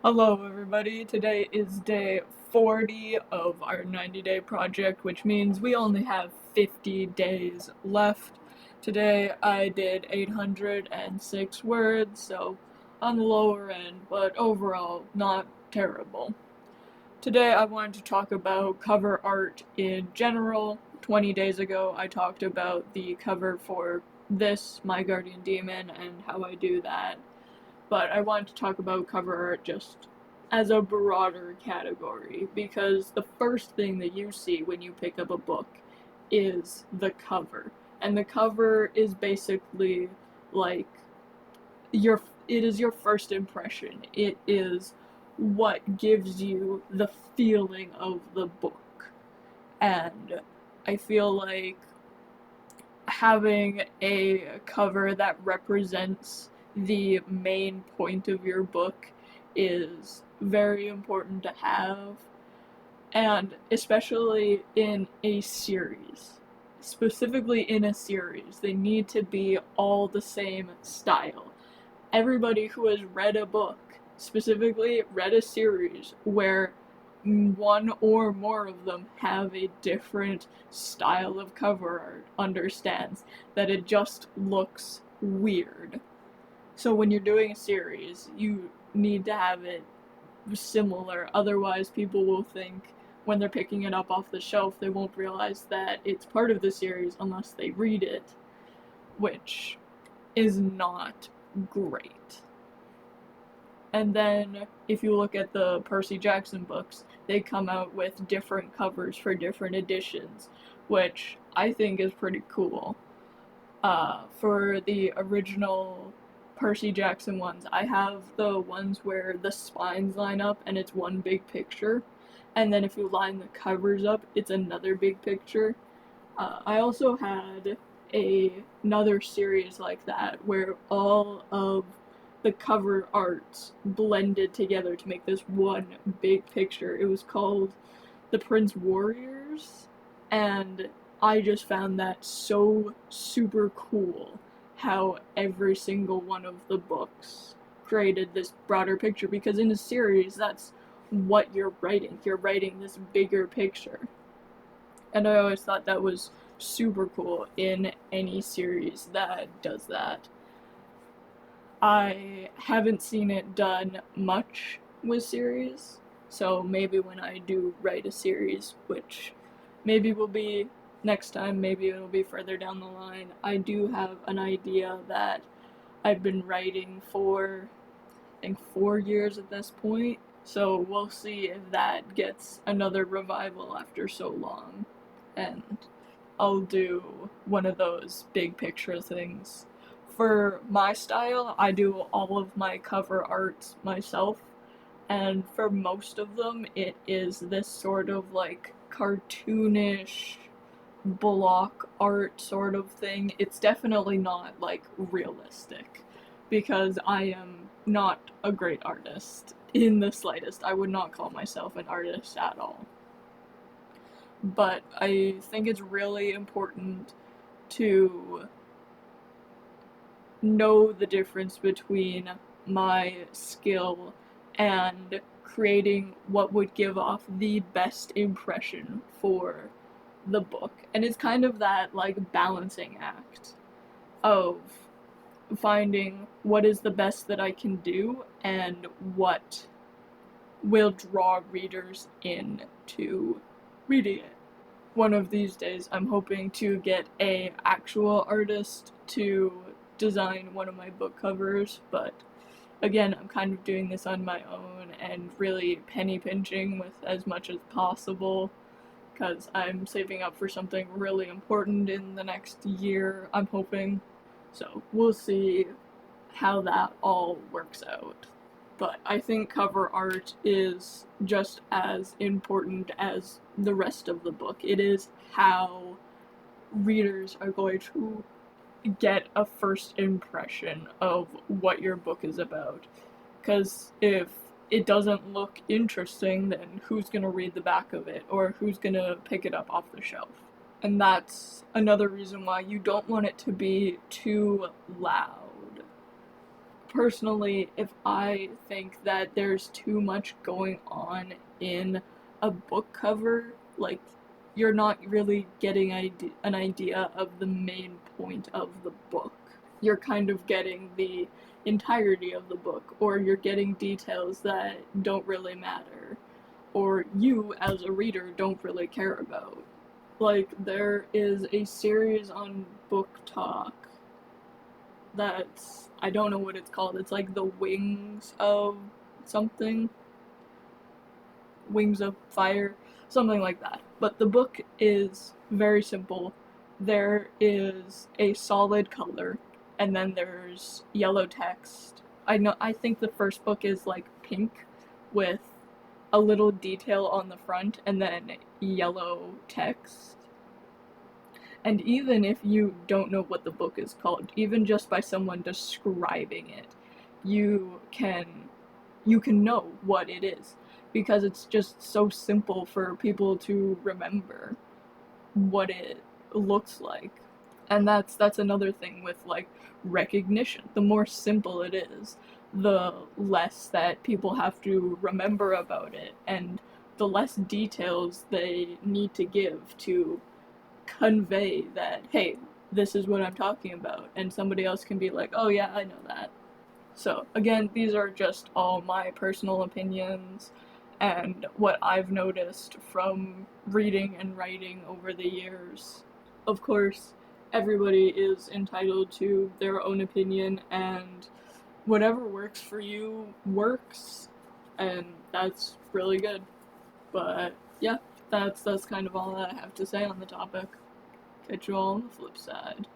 Hello, everybody. Today is day 40 of our 90-day project, which means we only have 50 days left. Today I did 806 words, so on the lower end, but overall not terrible. Today I wanted to talk about cover art in general. 20 days ago I talked about the cover for this, My Guardian Demon, and how I do that, but I wanted to talk about cover art just as a broader category because the first thing that you see when you pick up a book is the cover. And the cover is basically like your it is your first impression. It is what gives you the feeling of the book. And I feel like having a cover that represents the main point of your book is very important to have, and especially in a series. Specifically in a series, they need to be all the same style. Everybody who has read a book, specifically read a series where one or more of them have a different style of cover art, understands that it just looks weird. So when you're doing a series, you need to have it similar, otherwise people will think when they're picking it up off the shelf they won't realize that it's part of the series unless they read it, which is not great. And then if you look at the Percy Jackson books, they come out with different covers for different editions, which I think is pretty cool. For the original Percy Jackson ones, I have the ones where the spines line up and it's one big picture, and then if you line the covers up, it's another big picture. I also had another series like that where all of the cover arts blended together to make this one big picture. It was called The Prince Warriors, and I just found that so super cool how every single one of the books created this broader picture, because in a series that's what you're writing. You're writing this bigger picture. And I always thought that was super cool in any series that does that. I haven't seen it done much with series, so maybe when I do write a series, which maybe will be next time, maybe it'll be further down the line, I do have an idea that I've been writing for, I think, 4 years at this point, so we'll see if that gets another revival after so long, and I'll do one of those big picture things. For my style, I do all of my cover art myself, and for most of them, it is this sort of like cartoonish block art sort of thing. It's definitely not like realistic, because I am not a great artist in the slightest. I would not call myself an artist at all. But I think it's really important to know the difference between my skill and creating what would give off the best impression for the book. And it's kind of that like balancing act of finding what is the best that I can do and what will draw readers in to reading it. One of these days I'm hoping to get a actual artist to design one of my book covers, but again, I'm kind of doing this on my own and really penny pinching with as much as possible because I'm saving up for something really important in the next year, I'm hoping. So we'll see how that all works out. But I think cover art is just as important as the rest of the book. It is how readers are going to get a first impression of what your book is about. Because if it doesn't look interesting, then who's going to read the back of it, or who's going to pick it up off the shelf? And that's another reason why you don't want it to be too loud. personally, if I think that there's too much going on in a book cover, like, you're not really getting an idea of the main point of the book. You're kind of getting the entirety of the book, or you're getting details that don't really matter, or you, as a reader, don't really care about. Like, there is a series on Book Talk that's, I don't know what it's called. It's like the Wings of something. Wings of Fire, something like that. But the book is very simple. There is a solid color, and then there's yellow text. I think the first book is like pink with a little detail on the front and then yellow text. And even if you don't know what the book is called, even just by someone describing it, you can you can know what it is, because it's just so simple for people to remember what it looks like. And that's another thing with like recognition. The more simple it is, the less that people have to remember about it, and the less details they need to give to convey that, hey, this is what I'm talking about, and somebody else can be like, oh yeah, I know that. So, again, these are just all my personal opinions and what I've noticed from reading and writing over the years. Of course, everybody is entitled to their own opinion, and whatever works for you works, and that's really good. But yeah, that's kind of all that I have to say on the topic. Catch you all on the flip side.